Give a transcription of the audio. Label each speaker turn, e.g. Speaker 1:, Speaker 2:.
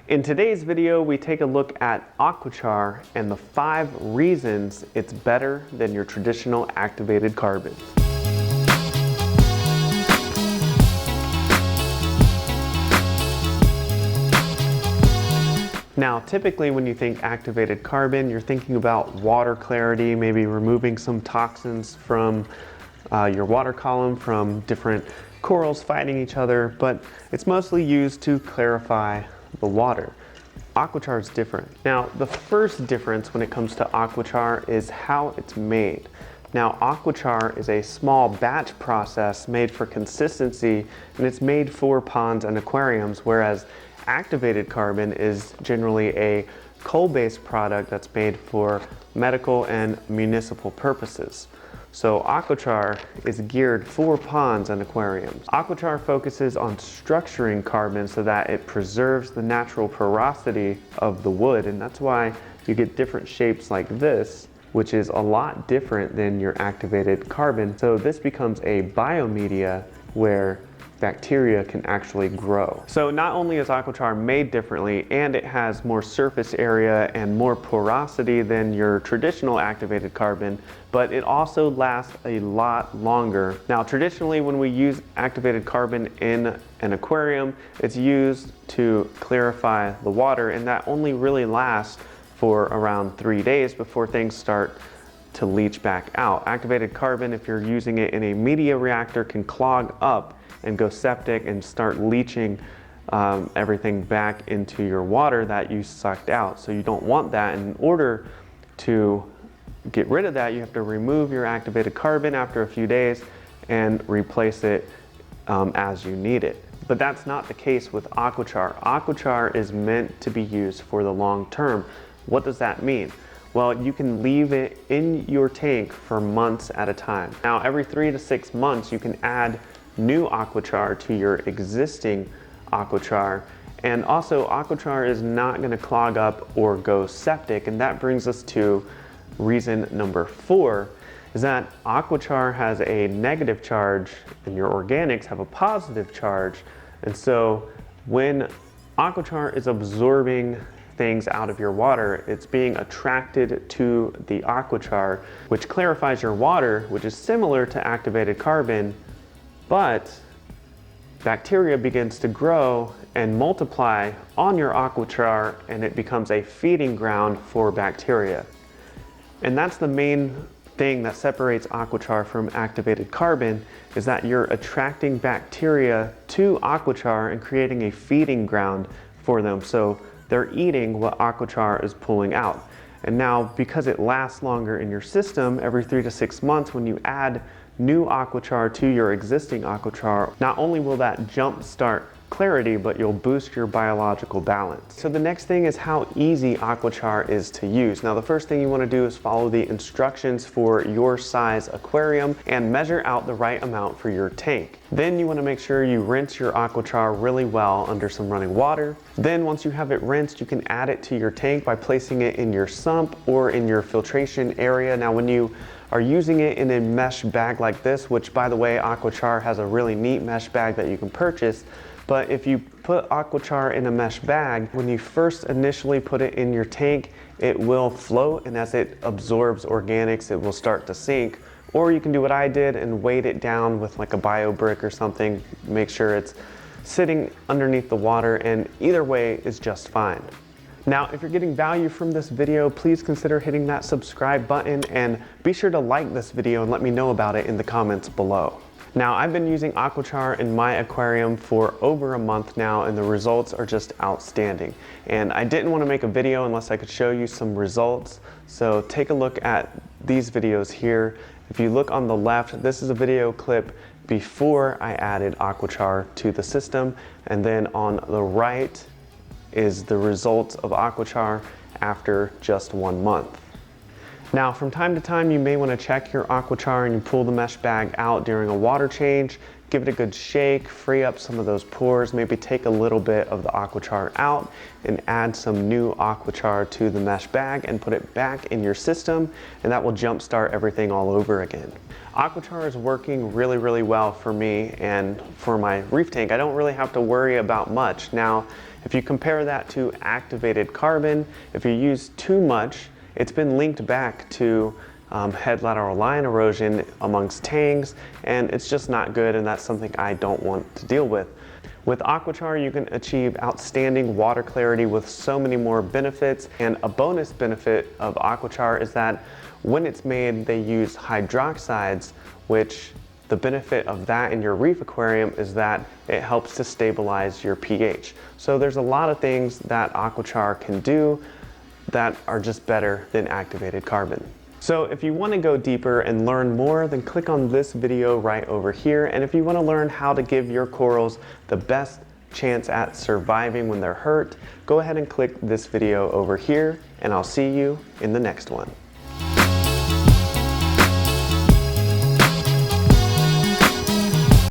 Speaker 1: In today's video, we take a look at AQUACHAR and the 5 reasons it's better than your traditional activated carbon. Now, typically when you think activated carbon, you're thinking about water clarity, maybe removing some toxins from your water column from different corals fighting each other, but it's mostly used to clarify the water. AQUACHAR is different. Now, the first difference when it comes to AQUACHAR is how it's made. Now, AQUACHAR is a small batch process made for consistency, and it's made for ponds and aquariums, whereas activated carbon is generally a coal-based product that's made for medical and municipal purposes. So AQUACHAR is geared for ponds and aquariums. AQUACHAR focuses on structuring carbon so that it preserves the natural porosity of the wood, and that's why you get different shapes like this, which is a lot different than your activated carbon. So this becomes a biomedia where bacteria can actually grow. So not only is AQUACHAR made differently, and it has more surface area and more porosity than your traditional activated carbon, but it also lasts a lot longer. Now, traditionally when we use activated carbon in an aquarium, it's used to clarify the water, and that only really lasts for around 3 days before things start to leach back out. Activated carbon, if you're using it in a media reactor, can clog up and go septic and start leaching everything back into your water that you sucked out. So you don't want that. In order to get rid of that, you have to remove your activated carbon after a few days and replace it as you need it. But that's not the case with AQUACHAR. AQUACHAR is meant to be used for the long term. What does that mean? Well, you can leave it in your tank for months at a time. Now, every 3 to 6 months, you can add new AQUACHAR to your existing AQUACHAR. And also, AQUACHAR is not going to clog up or go septic. And that brings us to reason number 4, is that AQUACHAR has a negative charge and your organics have a positive charge. And so when AQUACHAR is absorbing things out of your water, it's being attracted to the AQUACHAR, which clarifies your water, which is similar to activated carbon, but bacteria begins to grow and multiply on your AQUACHAR, and it becomes a feeding ground for bacteria. And that's the main thing that separates AQUACHAR from activated carbon, is that you're attracting bacteria to AQUACHAR and creating a feeding ground for them. So they're eating what AQUACHAR is pulling out. And now, because it lasts longer in your system, every 3 to 6 months when you add new AQUACHAR to your existing AQUACHAR, not only will that jump start clarity, but you'll boost your biological balance. So the next thing is how easy AQUACHAR is to use. Now, the first thing you want to do is follow the instructions for your size aquarium and measure out the right amount for your tank. Then you want to make sure you rinse your AQUACHAR really well under some running water. Then once you have it rinsed, you can add it to your tank by placing it in your sump or in your filtration area. Now, when you are using it in a mesh bag like this, which by the way, AQUACHAR has a really neat mesh bag that you can purchase, but if you put AQUACHAR in a mesh bag, when you first initially put it in your tank, it will float, and as it absorbs organics, it will start to sink. Or you can do what I did and weight it down with like a bio brick or something, make sure it's sitting underneath the water, and either way is just fine. Now, if you're getting value from this video, please consider hitting that subscribe button, and be sure to like this video and let me know about it in the comments below. Now, I've been using AQUACHAR in my aquarium for over a month now, and the results are just outstanding. And I didn't want to make a video unless I could show you some results. So take a look at these videos here. If you look on the left, this is a video clip before I added AQUACHAR to the system. And then on the right is the results of AQUACHAR after just 1 month. Now, from time to time, you may want to check your AQUACHAR and you pull the mesh bag out during a water change. Give it a good shake, free up some of those pores, maybe take a little bit of the AQUACHAR out and add some new AQUACHAR to the mesh bag and put it back in your system, and that will jumpstart everything all over again. AQUACHAR is working really well for me and for my reef tank. I don't really have to worry about much. Now, If you compare that to activated carbon, if you use too much, it's been linked back to head lateral line erosion amongst tangs, and it's just not good, and that's something I don't want to deal with. With AQUACHAR, you can achieve outstanding water clarity with so many more benefits, and a bonus benefit of AQUACHAR is that when it's made, they use hydroxides, which the benefit of that in your reef aquarium is that it helps to stabilize your pH. So there's a lot of things that AQUACHAR can do that are just better than activated carbon. So if you want to go deeper and learn more, then click on this video right over here. And if you want to learn how to give your corals the best chance at surviving when they're hurt, go ahead and click this video over here, and I'll see you in the next one.